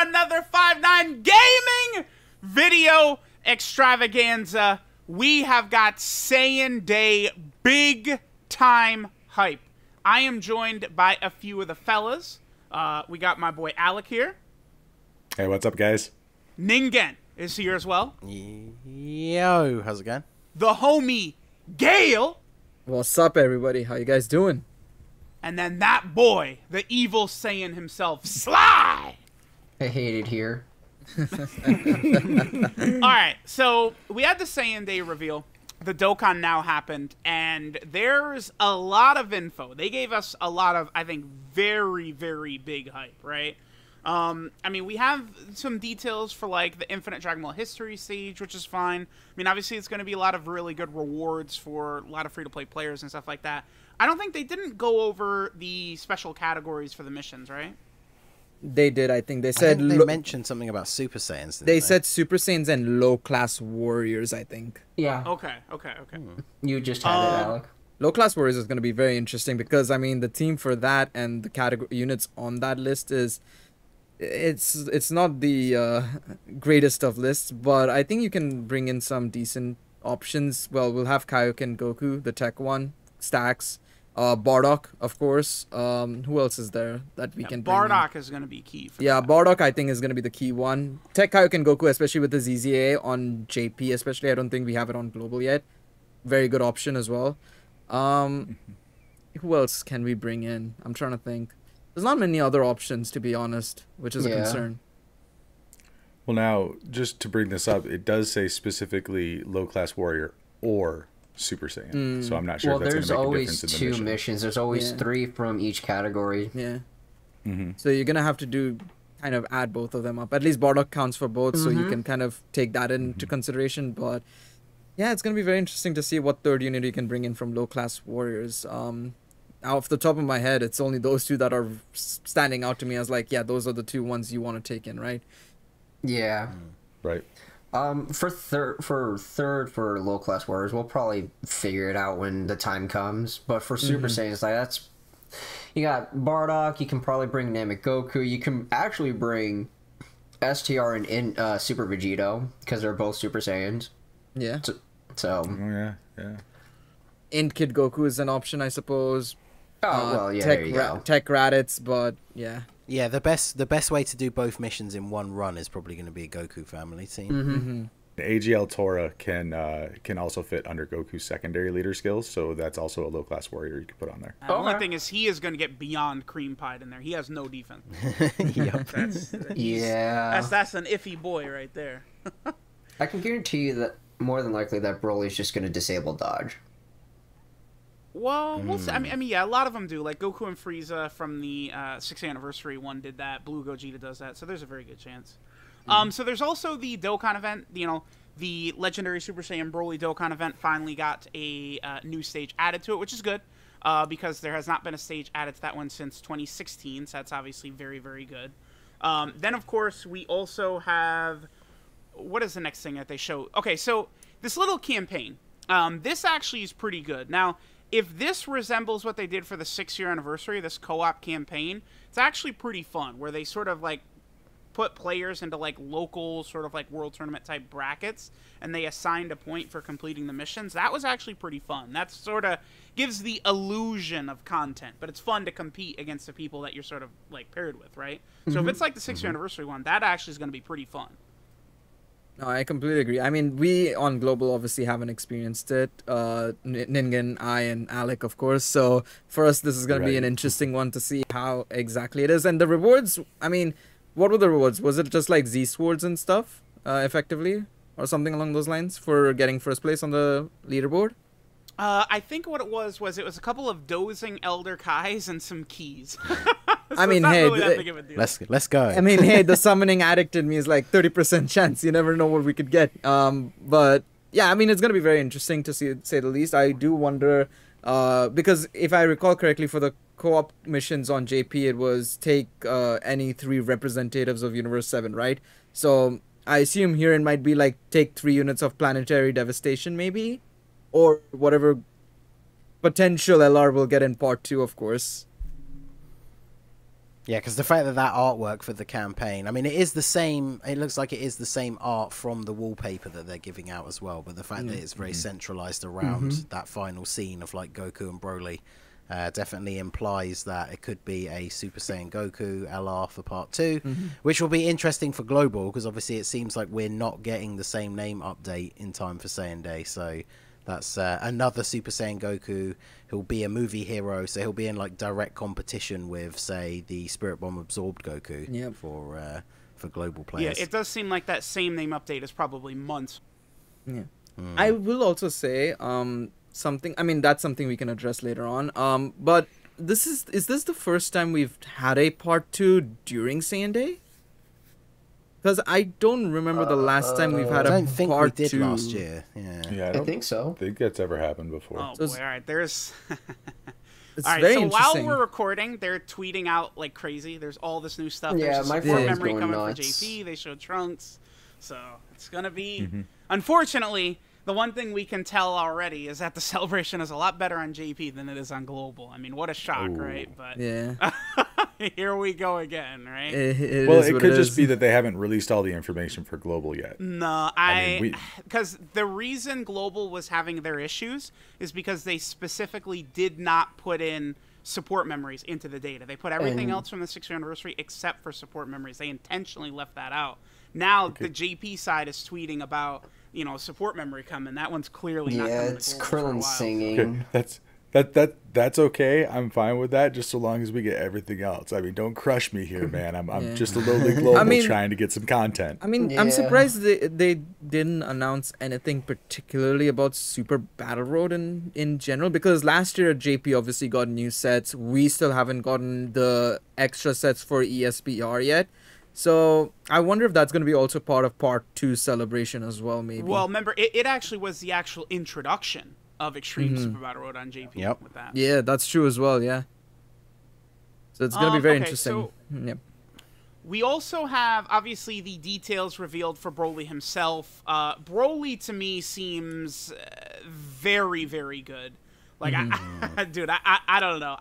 another 5-9 Gaming video extravaganza. We have got Saiyan Day big time hype. I am joined by a few of the fellas. We got my boy Alec here. Hey, what's up, guys? Ningen is here as well. Yo, how's it going? The homie Gale. What's up, everybody? How you guys doing? And then that boy, the evil Saiyan himself, Sly. I hate it here. Alright, so we had the Saiyan Day reveal. The Dokkan now happened, and there's a lot of info. They gave us a lot of, I think, very, very big hype, right? I mean, we have some details for, like, the Infinite Dragon Ball History stage, which is fine. I mean, obviously, it's going to be a lot of really good rewards for a lot of free-to-play players and stuff like that. I don't think they didn't go over the special categories for the missions, right? They did, I think. They I said think they mentioned something about Super Saiyans. they said Super Saiyans and low-class warriors, I think. Yeah. Okay. You just had it, Alec. Low-class warriors is going to be very interesting because, I mean, the team for that and the category units on that list is... It's not the greatest of lists, but I think you can bring in some decent options. Well, we'll have Kaioken Goku, the tech one, Stacks, Bardock, of course. Who else is there that we can bring Bardock is going to be key for that? that. Bardock, I think, is going to be the key one. Tech Kaioken Goku, especially with the ZZA on JP, especially. I don't think we have it on Global yet. Very good option as well. Who else can we bring in? I'm trying to think. There's not many other options, to be honest, which is a concern. Well, now, just to bring this up, it does say specifically low-class warrior or Super Saiyan. So I'm not sure Well, if that's there's going to make a always difference in the two mission. missions. There's always 3 from each category. Yeah. So you're going to have to kind of add both of them up. At least Bardock counts for both, so you can kind of take that into consideration. But yeah, it's going to be very interesting to see what third unit you can bring in from low-class warriors. Off the top of my head, it's only those two that are standing out to me as like, yeah, those are the two ones you want to take in, right? Yeah. Right. For third low class warriors, we'll probably figure it out when the time comes. But for Super Saiyans, like that's you got Bardock. You can probably bring Namek Goku. You can actually bring STR and Super Vegito because they're both Super Saiyans. Yeah. So Oh, yeah. Int Kid Goku is an option, I suppose. well, yeah, there you go. Tech Raditz, but yeah. Yeah, the best way to do both missions in one run is probably going to be a Goku family team. AGL Tora can also fit under Goku's secondary leader skills, so that's also a low-class warrior you could put on there. The only thing is he is going to get beyond cream pied in there. He has no defense. Yep. That's an iffy boy right there. I can guarantee you that more than likely that Broly's just going to disable dodge. Well, we'll see. I mean, yeah, a lot of them do. Like Goku and Frieza from the 6th anniversary one did that. Blue Gogeta does that, so there's a very good chance. So there's also the Dokkan event. You know, the legendary Super Saiyan Broly Dokkan event finally got a new stage added to it, which is good because there has not been a stage added to that one since 2016. So that's obviously very, very good. Then, of course, we also have what is the next thing that they show? Okay, so this little campaign. This actually is pretty good. Now, if this resembles what they did for the 6-year anniversary, this co-op campaign, it's actually pretty fun, where they sort of, like, put players into, like, local sort of, like, world tournament type brackets, and they assigned a point for completing the missions. That was actually pretty fun. That sort of gives the illusion of content, but it's fun to compete against the people that you're sort of, like, paired with, right? So if it's like the 6-year anniversary one, that actually is going to be pretty fun. No, I completely agree. I mean, we on Global obviously haven't experienced it. Ningen, I, and Alec, of course. So for us, this is going to be an interesting one to see how exactly it is. And the rewards, I mean, what were the rewards? Was it just like Z-Swords and stuff, effectively? Or something along those lines for getting first place on the leaderboard? I think what it was a couple of dozing Elder Kais and some keys. So I mean, hey, really let's go. I mean, hey, the summoning addict in me is like 30% chance. You never know what we could get. But yeah, I mean, it's gonna be very interesting to say the least. I do wonder, because if I recall correctly, for the co-op missions on JP, it was take any 3 representatives of Universe 7, right? So I assume here it might be like take 3 units of Planetary Devastation, maybe, or whatever potential LR will get in part 2, of course. Yeah, because the fact that artwork for the campaign, I mean, it is the same. It looks like it is the same art from the wallpaper that they're giving out as well. But the fact that it's very centralized around that final scene of like Goku and Broly definitely implies that it could be a Super Saiyan Goku LR for Part 2, which will be interesting for Global because obviously it seems like we're not getting the same name update in time for Saiyan Day. So that's another Super Saiyan Goku who'll be a movie hero, so he'll be in like direct competition with, say, the Spirit Bomb absorbed Goku for global players. Yeah, it does seem like that same name update is probably months. Yeah. I will also say something. I mean, that's something we can address later on. But is this the first time we've had a Part 2 during Saiyan Day? Because I don't remember the last time we've had a Part 2. I don't think we did last year. Yeah, I think so. think that's ever happened before. Oh So boy! All right, there's. It's All right, very so while interesting. we're recording, they're tweeting out like crazy. There's all this new stuff. Yeah, There's a my support phone's memory going coming nuts. for JP. They showed Trunks, so it's gonna be. Unfortunately, the one thing we can tell already is that the celebration is a lot better on JP than it is on Global. I mean, what a shock, right? But Yeah. here we go again, right? Well, is it what could is. just be that they haven't released all the information for Global yet. No, mean, because the reason Global was having their issues is because they specifically did not put in support memories into the data. They put everything else from the 6th anniversary except for support memories. They intentionally left that out. Now the JP side is tweeting about support memory coming. That one's clearly not Yeah, coming it's to Global for a Krillin while. singing. Okay, that's okay. I'm fine with that, just so long as we get everything else. I mean, don't crush me here, man. I'm just a lowly Global mean- trying to get some content. I mean, Yeah. I'm surprised they didn't announce anything particularly about Super Battle Road in general, because last year JP obviously got new sets. We still haven't gotten the extra sets for ESPR yet. So I wonder if that's going to be also part of Part 2 celebration as well, maybe. Well, remember, it actually was the actual introduction of Extreme Super Battle Road on JP Yep. with that. Yeah, that's true as well, yeah. So it's going to be very Okay, interesting. so- Yep. We also have, obviously, the details revealed for Broly himself. Broly, to me, seems very, very good. Like, dude, I don't know.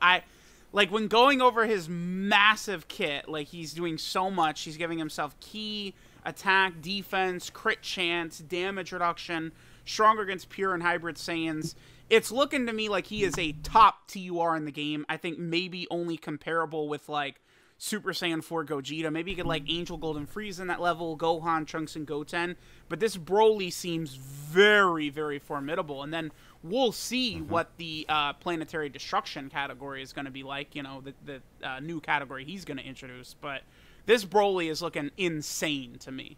Like, when going over his massive kit, like, he's doing so much. He's giving himself key, attack, defense, crit chance, damage reduction, stronger against pure and hybrid Saiyans. It's looking to me like he is a top TUR in the game. I think maybe only comparable with, like, Super Saiyan 4 Gogeta. Maybe you could like Angel Golden Frieza in that level, Gohan, Trunks, and Goten. But this Broly seems very, very formidable. And then we'll see what the Planetary Destruction category is going to be like. The new category he's going to introduce. But this Broly is looking insane to me.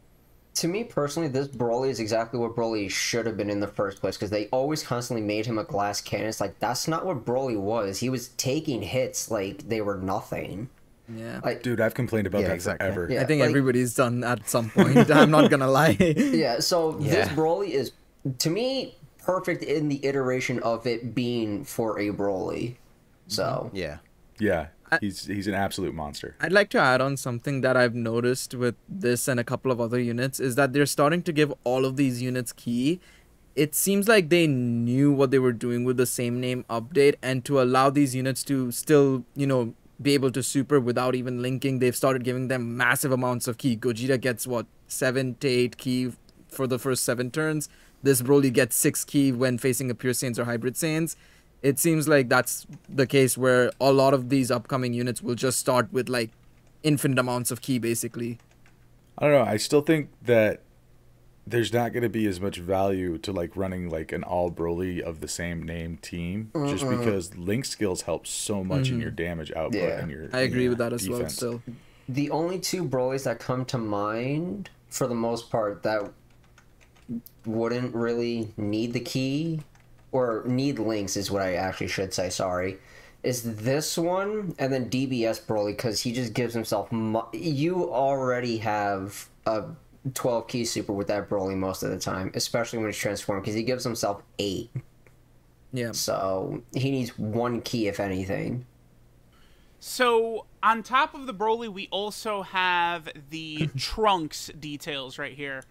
To me personally, this Broly is exactly what Broly should have been in the first place, because they always constantly made him a glass cannon. It's like, that's not what Broly was. He was taking hits like they were nothing. Yeah. Like, Dude, I've complained about Yeah, that exactly. forever. Yeah. I think like- everybody's done at some point. I'm not going to lie. yeah, so this Yeah. Broly is, to me, perfect in the iteration of it being for a Broly. So, Yeah. Yeah, he's an absolute monster. I'd like to add on something that I've noticed with this and a couple of other units is that they're starting to give all of these units key. It seems like they knew what they were doing with the same name update, and to allow these units to still, be able to super without even linking, they've started giving them massive amounts of key. Gogeta gets 7 to 8 key for the first 7 turns. This Broly gets 6 key when facing a pure Saiyans or hybrid Saiyans. It seems like that's the case where a lot of these upcoming units will just start with like infinite amounts of key basically. I don't know. I still think that there's not going to be as much value to like running like an all Broly of the same name team, just because link skills help so much in your damage output Yeah. and your. I agree with that as well defense. still. the only two Brolys that come to mind, for the most part, that wouldn't really need the key, or need links is what I actually should say, sorry, is this one, and then DBS Broly, because he just gives himself... You already have a 12 key super with that Broly most of the time, especially when he's transformed, because he gives himself 8. Yeah. So he needs 1 key, if anything. So, on top of the Broly, we also have the Trunks details right here.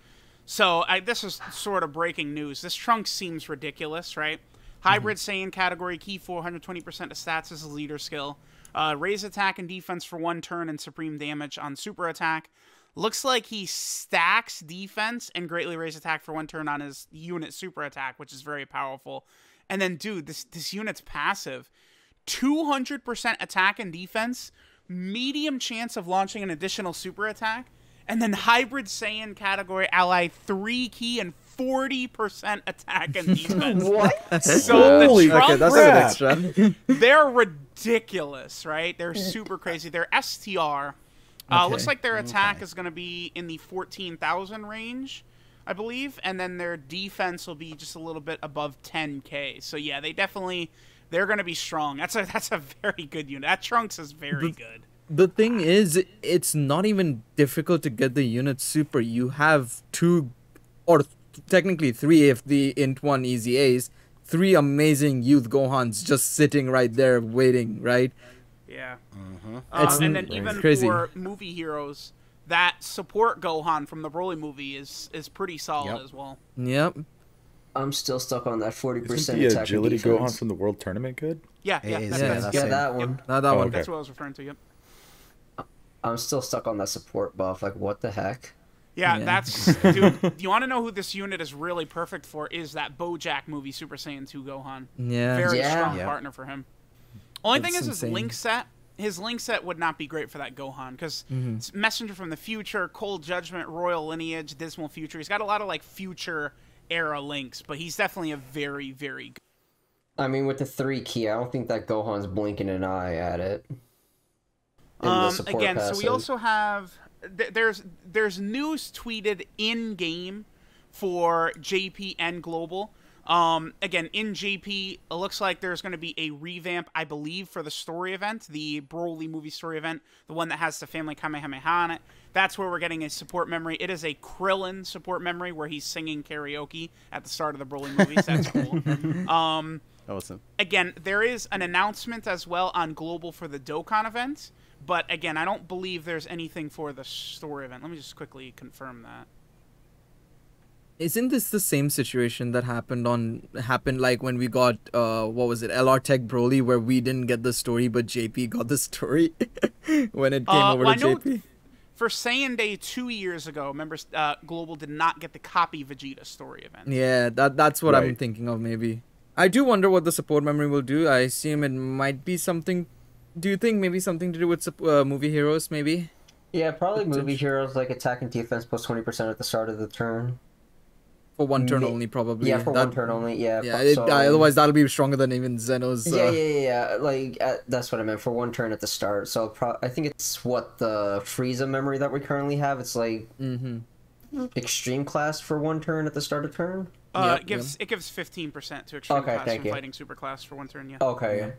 So, this is sort of breaking news. This Trunks seems ridiculous, right? Hybrid Saiyan category, key 420% of stats is a leader skill. Raise attack and defense for 1 turn and supreme damage on super attack. Looks like he stacks defense and greatly raise attack for 1 turn on his unit super attack, which is very powerful. And then, dude, this unit's passive. 200% attack and defense, medium chance of launching an additional super attack, and then hybrid Saiyan category ally 3 key and 40% attack and defense. What? So Holy the Trunks, Okay, that's a bit extra. they're ridiculous, right? They're super crazy. They're STR. Looks like their attack is going to be in the 14,000 range, I believe, and then their defense will be just a little bit above 10k. So yeah, they're going to be strong. That's a very good unit. That Trunks is very good. The thing is, it's not even difficult to get the unit super. You have 2, or technically 3 if the int 1 easy A's, 3 amazing youth Gohans just sitting right there waiting, right? Yeah. It's And then even crazy. for movie heroes, that support Gohan from the Broly movie is pretty solid Yep. as well. Yep. I'm still stuck on that 40% Isn't the attack and agility defense. Gohan from the World Tournament good? Yeah, It yeah, is, that's, yeah, that's, that's Yeah, it. that one. Not that Oh, one. okay. that's what I was referring to. Yep. I'm still stuck on that support buff. Like, what the heck? Yeah, Yeah. that's dude. You want to know who this unit is really perfect for? Is that BoJack movie Super Saiyan 2 Gohan? Yeah. Very Yeah. strong Yeah. partner for him. Only thing That's is insane. his link set would not be great for that Gohan because Mm-hmm. Messenger from the Future, Cold Judgment, Royal Lineage, Dismal Future. He's got a lot of like future era links, but he's definitely a very, very good. I mean, with the 3 key, I don't think that Gohan's blinking an eye at it. In the support Again, so we passive. also have there's news tweeted in game for JP and Global. Again, in JP, it looks like there's going to be a revamp, I believe, for the story event, the Broly movie story event, the one that has the family Kamehameha on it. That's where we're getting a support memory. It is a Krillin support memory where he's singing karaoke at the start of the Broly movies. That's cool. Awesome. Again, there is an announcement as well on Global for the Dokkan event, but again, I don't believe there's anything for the story event. Let me just quickly confirm that. Isn't this the same situation that happened like when we got what was it, LR Tech Broly, where we didn't get the story but JP got the story when it came over well, to I know JP? for Saiyan Day 2 years ago, remember, Global did not get the copy Vegeta story event. Yeah, that's what I'm Right. thinking of maybe. I do wonder what the support memory will do. I assume it might be something. Do you think maybe something to do with movie heroes maybe? Yeah, probably movie heroes like attack and defense plus 20% at the start of the turn. For one turn Ma- only probably. Yeah, for That- one turn only. Yeah. Yeah, so- otherwise that'll be stronger than even Zeno's. Yeah. Like that's what I meant for one turn at the start. So I think it's what the Frieza memory that we currently have. It's like extreme class for one turn at the start of turn. Yep, It gives 15% to extreme Okay, class thank from you. fighting super class for 1 turn. Yeah. Okay.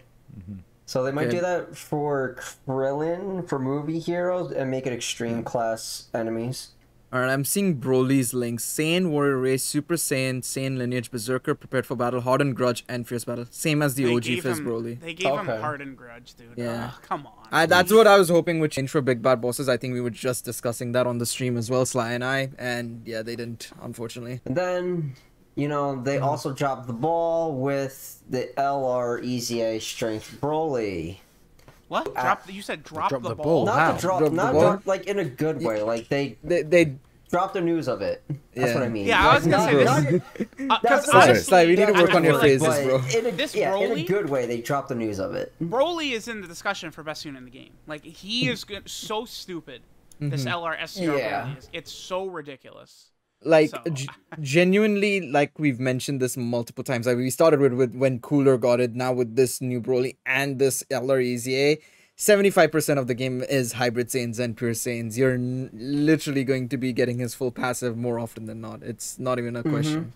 So they might Good. do that for Krillin for movie heroes and make it extreme class enemies. Alright, I'm seeing Broly's links. Saiyan, Warrior Race, Super Saiyan, Saiyan Lineage, Berserker, Prepared for Battle, Hardened Grudge, and Fierce Battle. Same as the They OG gave Fizz him- Broly. They gave him Okay. Hardened Grudge, dude. Yeah. Ugh, come on. That's what I was hoping would change for Big Bad Bosses. I think we were just discussing that on the stream as well, Sly and I. And yeah, they didn't, unfortunately. And then, you know, they also dropped the ball with the LR EZA Strength Broly. What? You said drop Drop the the ball? ball. Not Wow. to drop, Drop the not ball? drop, like in a good way. Like they They dropped the news of it. That's Yeah. what I mean. Yeah, I was Like, gonna say not- this. not- Because Sly, honestly, Sly, we need to I work on feel your like phrases, but bro. This in a Broly? good way, they dropped the news of it. Broly is in the discussion for best unit in the game. Like, he is so stupid. This LR SCR Yeah. Broly is. It's so ridiculous. like So- genuinely, like we've mentioned this multiple times. Like we started with when Cooler got it, now with this new Broly and this LR EZA. 75% of the game is Hybrid Saiyans and Pure Saiyans. You're literally going to be getting his full passive more often than not. It's not even a question.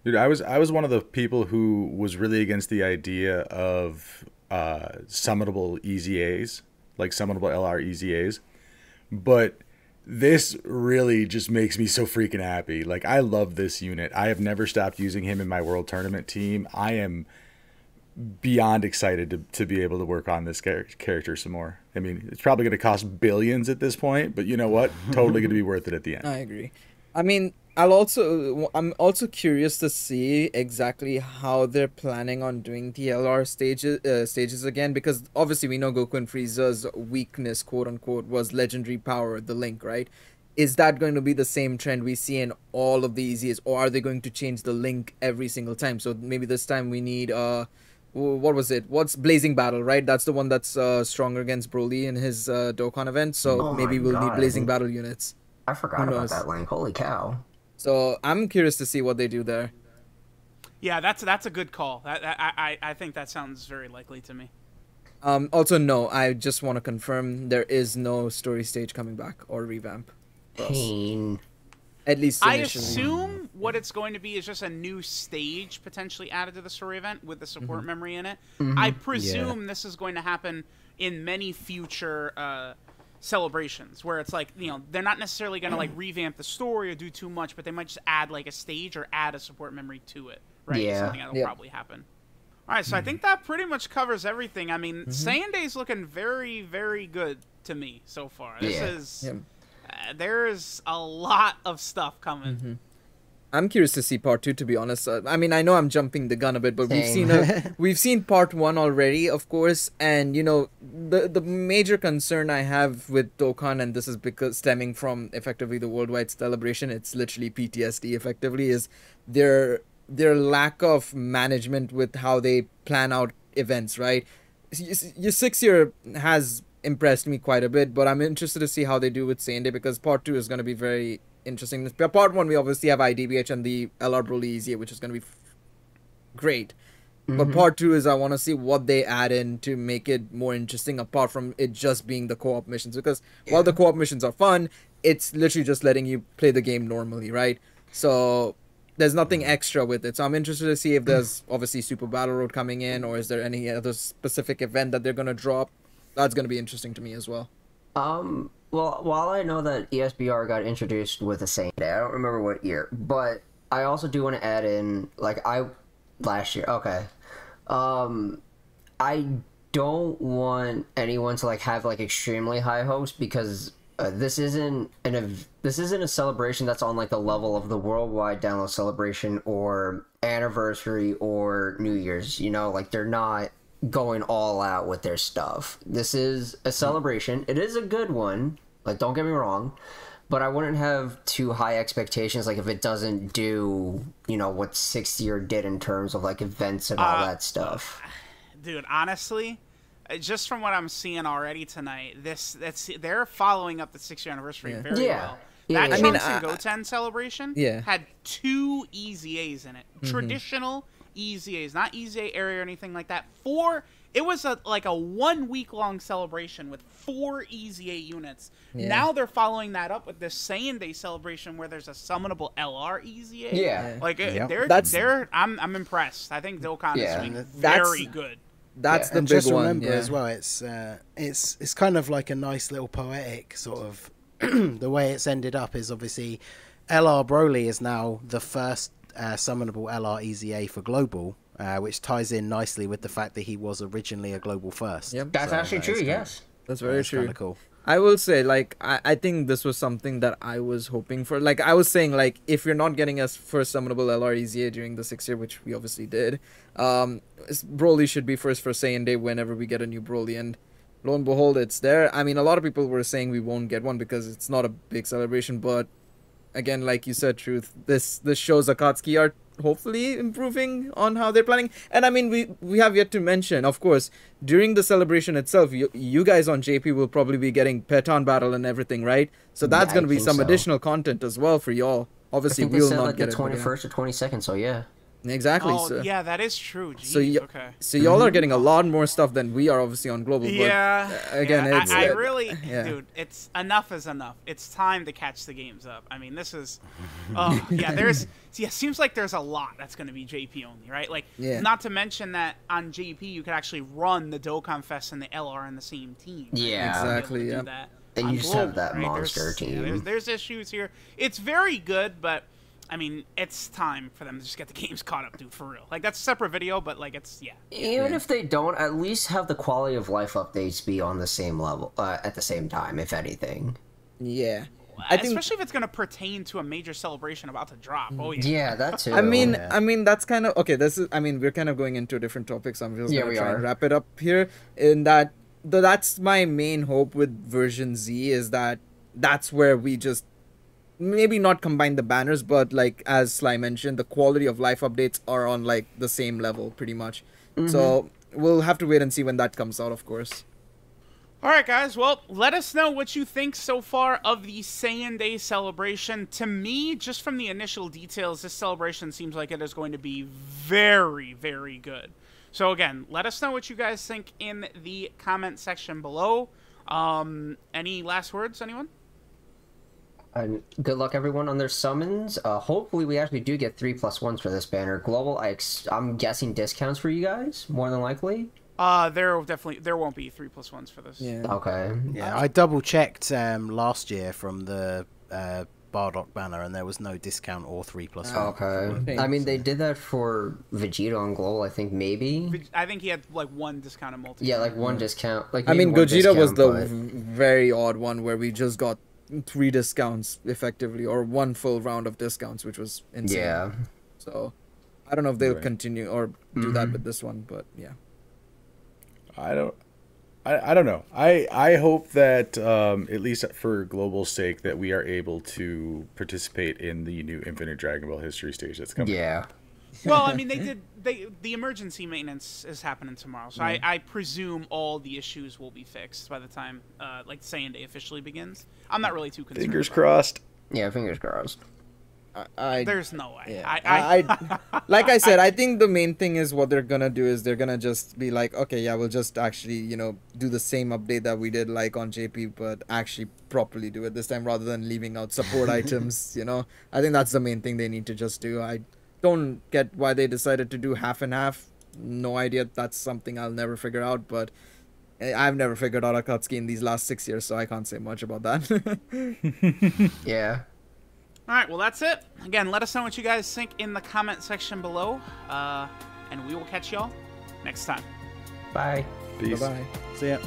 Dude, I was one of the people who was really against the idea of summonable EZAs, like summonable LR EZAs. But this really just makes me so freaking happy. Like, I love this unit. I have never stopped using him in my World Tournament team. I am beyond excited to be able to work on this character some more. I mean, it's probably going to cost billions at this point, but you know what? Totally going to be worth it at the end. I agree. I mean, I'm also curious to see exactly how they're planning on doing the LR stages again, because obviously we know Goku and Frieza's weakness, quote unquote, was legendary power, the link, right? Is that going to be the same trend we see in all of the easiest, or are they going to change the link every single time? So maybe this time we need what was it? What's Blazing Battle, right? That's the one that's stronger against Broly in his Dokkan event. So Oh maybe my we'll need God. Blazing Battle units. I forgot Who about knows? that link. Holy cow. So I'm curious to see what they do there. Yeah, that's a good call. I think that sounds very likely to me. Also, no, I just want to confirm there is no story stage coming back or revamp. for us. Pain. At least I initially. assume what it's going to be is just a new stage potentially added to the story event with the support memory in it. I presume this is going to happen in many future celebrations where it's like, you know, they're not necessarily going to like revamp the story or do too much, but they might just add like a stage or add a support memory to it, right? Yeah. Something that'll Yep. probably happen. All right, so I think that pretty much covers everything. I mean, Saiyan Day's looking very, very good to me so far. This Yeah. is Yeah. There's a lot of stuff coming. I'm curious to see part 2, to be honest. I mean, I know I'm jumping the gun a bit, but Same. we've seen part 1 already, of course. And you know, the major concern I have with Dokkan, and this is because stemming from effectively the worldwide celebration, it's literally PTSD. Effectively, is their lack of management with how they plan out events. Right, your 6-year has impressed me quite a bit, but I'm interested to see how they do with Saiyan Day, because part 2 is going to be very interesting. Part 1, we obviously have IDBH and the LR Broly Easy, which is going to be great. But part 2 is I want to see what they add in to make it more interesting, apart from it just being the co-op missions. Because while the co-op missions are fun, it's literally just letting you play the game normally, right? So there's nothing extra with it. So I'm interested to see if there's obviously Super Battle Road coming in, or is there any other specific event that they're going to drop. That's going to be interesting to me as well. Well, while I know that ESBR got introduced with a Saiyan Day, I don't remember what year, but I also do want to add in, like, last year, okay. I don't want anyone to, like, have, like, extremely high hopes, because this isn't a celebration that's on, like, the level of the worldwide download celebration or anniversary or New Year's, you know, like, they're not going all out with their stuff. This is a celebration. It is a good one, like, don't get me wrong, but I wouldn't have too high expectations, like, if it doesn't do, you know, what 6th year did in terms of, like, events and all that stuff. Dude, honestly, just from what I'm seeing already tonight, they're following up the 6-year anniversary very Yeah. well. Yeah, That yeah. Trunks I and mean, Goten celebration Yeah. had 2 EZAs in it. Traditional EZAs, not EZA area or anything like that. It was like a 1 week long celebration with 4 EZA units. Yeah. Now they're following that up with this Saiyan Day celebration where there's a summonable LR EZA. Yeah. Like Yep. I'm impressed. I think Dokkan Yeah. is doing That's- very good. That's Yeah. the And big just one. remember Yeah. as well, it's kind of like a nice little poetic sort of the way it's ended up is obviously LR Broly is now the first summonable LR EZA for global, which ties in nicely with the fact that he was originally a global first. Yep. That's So actually that true, is kinda- yes. That's very that's true. kinda cool. I will say, like, I think this was something that I was hoping for. Like, I was saying, like, if you're not getting us first summonable LR EZA during the 6th year, which we obviously did, Broly should be first for Saiyan Day whenever we get a new Broly. And lo and behold, it's there. I mean, a lot of people were saying we won't get one because it's not a big celebration. But again, like you said, Truth, this shows Akatsuki are hopefully improving on how they're planning. And I mean, we have yet to mention, of course, during the celebration itself, you guys on JP will probably be getting Peton battle and everything, right? So that's Yeah, going to I be think some so. additional content as well for y'all. I Obviously, think they we'll said not like the get it. but 21st or 22nd, so yeah. yeah. Exactly. Oh, so, yeah, that is true. Jeez, so, okay. so y'all are getting a lot more stuff than we are, obviously, on global. Yeah. But, again, yeah, it's I really, yeah. dude, it's enough is enough. It's time to catch the games up. I mean, this is, oh yeah, seems like there's a lot that's going to be JP only, right? Like, Yeah. not to mention that on JP you could actually run the Dokkan Fest and the LR in the same team. right? Yeah. You'll be able to Exactly, do yeah. that And on you just have global, that right? monster team. There's issues here. It's very good, but I mean, it's time for them to just get the games caught up, dude, for real. Like, that's a separate video, but, like, it's, yeah. Even if they don't, at least have the quality of life updates be on the same level, at the same time, if anything. Yeah. I think- especially if it's going to pertain to a major celebration about to drop. Oh yeah. Yeah, that too. I mean, Yeah. I mean that's kind of okay. This is, I mean, we're kind of going into a different topic, so I'm just Yeah, gonna we try and are. wrap it up here. In that, that's my main hope with version Z is that that's where we just maybe not combine the banners, but like as Sly mentioned, the quality of life updates are on like the same level pretty much. So we'll have to wait and see when that comes out, of course. All right, guys. Well, let us know what you think so far of the Saiyan Day celebration. To me, just from the initial details, this celebration seems like it is going to be very, very good. So again, let us know what you guys think in the comment section below. Any last words, anyone? And good luck everyone on their summons. Hopefully we actually do get 3+1s for this banner. Global, I'm guessing discounts for you guys, more than likely. There won't be 3+1s for this. Yeah. Okay. Yeah, I double checked last year from the Bardock banner, and there was no discount or 3+1. Okay. I mean, they did that for Vegeta on Global, I think, maybe. I think he had like one discount in multi. Yeah, like one discount. Like I mean, maybe one Gogeta was discount, the very odd one where we just got 3 discounts effectively, or 1 full round of discounts, which was but- insane. Yeah. So I don't know if they'll Right. continue or do that with this one, but yeah. I don't know. I hope that at least for Global's sake that we are able to participate in the new Infinite Dragon Ball History stage that's coming. Yeah. Well, I mean, the emergency maintenance is happening tomorrow, so I presume all the issues will be fixed by the time like Saiyan Day officially begins. I'm not really too concerned. Fingers about crossed. Yeah, fingers crossed. I it. There's no way. Yeah. I like I said, I think the main thing is what they're gonna do is they're gonna just be like, okay, yeah, we'll just actually, do the same update that we did like on JP, but actually properly do it this time rather than leaving out support items, I think that's the main thing they need to just do. I don't get why they decided to do half and half. No idea. That's something I'll never figure out, but I've never figured out Akatsuki in these last 6 years, so I can't say much about that. Yeah. All right, well, that's it. Again, let us know what you guys think in the comment section below, and we will catch y'all next time. Bye. Peace. Bye-bye. See ya.